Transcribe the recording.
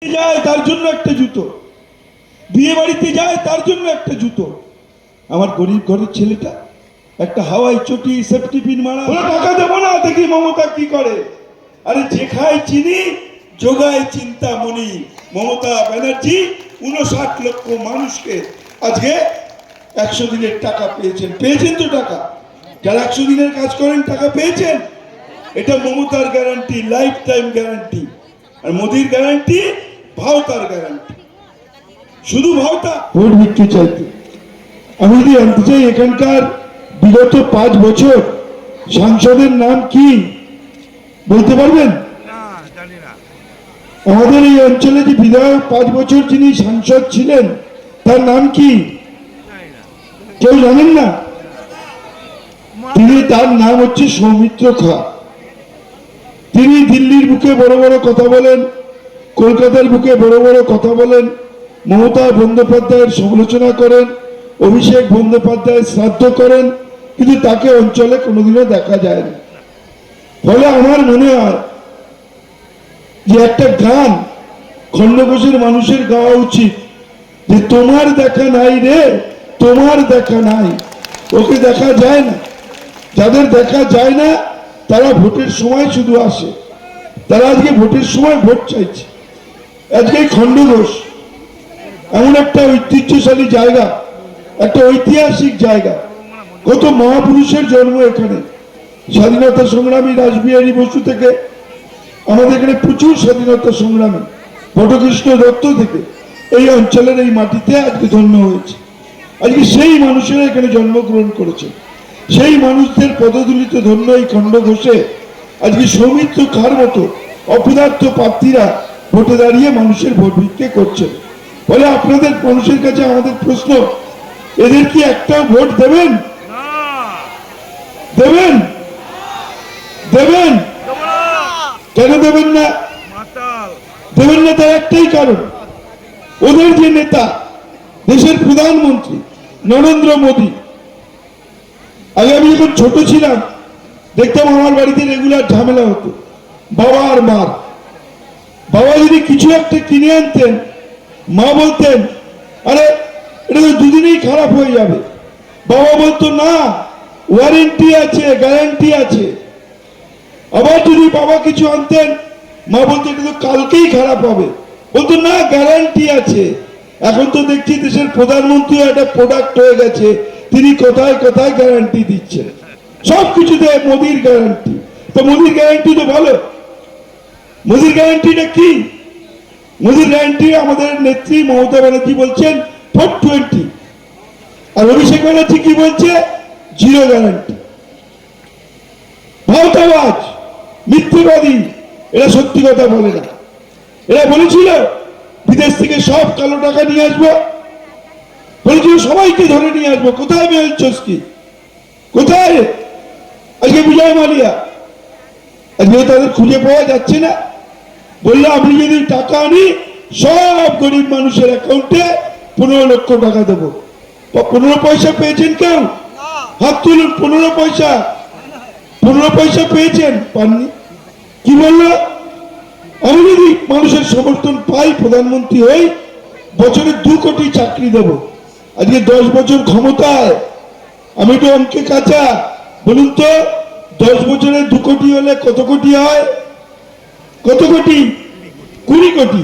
যায় তার জন্য একটা জুতো, বিয়ে বাড়িতে যায় তার জন্য একটা জুতো। আমার গরিব ঘরের ছেলেটা একটা হাওয়াই চটি সেফটি পিন মারা, টাকা দেবো না, দেখি মমতা কি করে। আরে যে খায় চিনি যোগায় চিন্তামণি। মমতা ব্যানার্জি 59 লক্ষ মানুষকে আজকে 100 দিনের টাকা পেয়েছেন তো টাকা। যারা 100 দিনের কাজ করেন টাকা পেয়েছেন। এটা মমতার গ্যারান্টি, লাইফ টাইম গ্যারান্টি। আর মোদির গ্যারান্টি ভাওতার গ্যারান্টি। শুধু ভাওতা ভোট ভিত্তি চাইতে। আমি যদি জানতে চাই এখানকার বিগত 5 বছর সাংসদের নাম কি বলতে পারবেন? আমাদের এই অঞ্চলে যে বিধায়ক 5 বছর যিনি সাংসদ ছিলেন তার নাম কি কেউ জানেন না? তার নাম হচ্ছে সৌমিত্র খা। তিনি দিল্লির বুকে বড় বড় কথা বলেন, কলকাতার বুকে বড় বড় কথা বলেন, মমতা বন্দ্যোপাধ্যায়ের সমালোচনা করেন, অভিষেক বন্দ্যোপাধ্যায়ের শ্রাদ্ধ করেন, কিন্তু তাকে অঞ্চলে কোনোদিনও দেখা যায় না। ফলে আমার মনে হয় যে একটা গান খণ্ডঘোষের মানুষের গাওয়া উচিত যে তোমার দেখা নাই রে, তোমার দেখা নাই। ওকে দেখা যায় না। যাদের দেখা যায় না তারা ভোটের সময় শুধু আসে। তারা আজকে ভোটের সময় ভোট চাইছে। আজকে খণ্ডঘোষ এমন একটা ঐতিহ্যশালী জায়গা, একটা ঐতিহাসিক জায়গা। কত মহাপুরুষের জন্ম এখানে। স্বাধীনতা সংগ্রামী রাসবিহারী বসু থেকে আমাদের এখানে প্রচুর স্বাধীনতা সংগ্রামী বটকৃষ্ণ দত্ত থেকে এই অঞ্চলের এই মাটিতে আজকে জন্ম হয়েছে। আজকে সেই মানুষেরা এখানে জন্মগ্রহণ করেছে। সেই মানুষদের পদধূলিতে ধন্য এই খণ্ডঘোষে আজকে সৌমিত্র খার মতো অপদার্থ প্রার্থীরা ভোটে দাঁড়িয়ে মানুষের ভোট ভিক্ষে করছেন। ফলে আপনাদের মানুষের কাছে আমাদের প্রশ্ন, এদের কি একটাও ভোট দেবেন? দেবেন? দেবেন? কেন দেবেন না? দেবেন না তার একটাই কারণ, ওদের যে নেতা দেশের প্রধানমন্ত্রী নরেন্দ্র মোদী। আগে আমি যখন ছোট ছিলাম দেখতাম আমার বাড়িতে রেগুলার ঝামেলা হতো বাবা আর মার। বাবা যদি কিছু একটা কিনে আনতেন মা বলতেন আরে এটা তো দুদিনেই খারাপ হয়ে যাবে। বাবা বলতো না, ওয়ারেন্টি আছে, গ্যারান্টি আছে। আবার যদি বাবা কিছু আনতেন মা বলতো এটা তো কালকেই খারাপ হবে। বলতো না, গ্যারান্টি আছে। এখন তো দেখছি দেশের প্রধানমন্ত্রী একটা প্রোডাক্ট হয়ে গেছে, তিনি কোথায় কোথায় গ্যারান্টি দিচ্ছেন। সবকিছুতে মোদির গ্যারান্টি। তো মোদির গ্যারান্টি তো ভালো। মোদির গ্যারান্টিটা কি? মোদির গ্যারান্টি আমাদের নেত্রী মমতা ব্যানার্জি বলছেন 420, আর অভিষেক ব্যানার্জি কি বলছে? 0 গ্যারান্টি। ভাওতাবাজ, মিথ্যেবাদী, এরা সত্যি কথা বলে না। এরা বলেছিল বিদেশ থেকে সব কালো টাকা নিয়ে আসবো, বলেছিল সবাইকে ধরে নিয়ে আসবো। কোথায় মেহুল চস্কি? কোথায় আজকে বিজয় মালিয়া? আজকে তাদের খুঁজে পাওয়া যাচ্ছে না। বললো আমি যদি টাকা আনি সব গরিব মানুষের অ্যাকাউন্টে 15 লক্ষ টাকা দেবো। 15 পয়সা পেয়েছেন কেউ? হাত তুলুন। 15 পয়সা, 15 পয়সা পেয়েছেন? পাননি। কি বললো? আমি যদি মানুষের সমর্থন পাই, প্রধানমন্ত্রী হই, বছরে 2 কোটি চাকরি দেব। আজকে 10 বছর ক্ষমতায়, আমি তো অঙ্কে কাঁচা। বলুন তো 10 বছরে 2 কোটি হলে কত কোটি হয়? কত কোটি? 20 কোটি।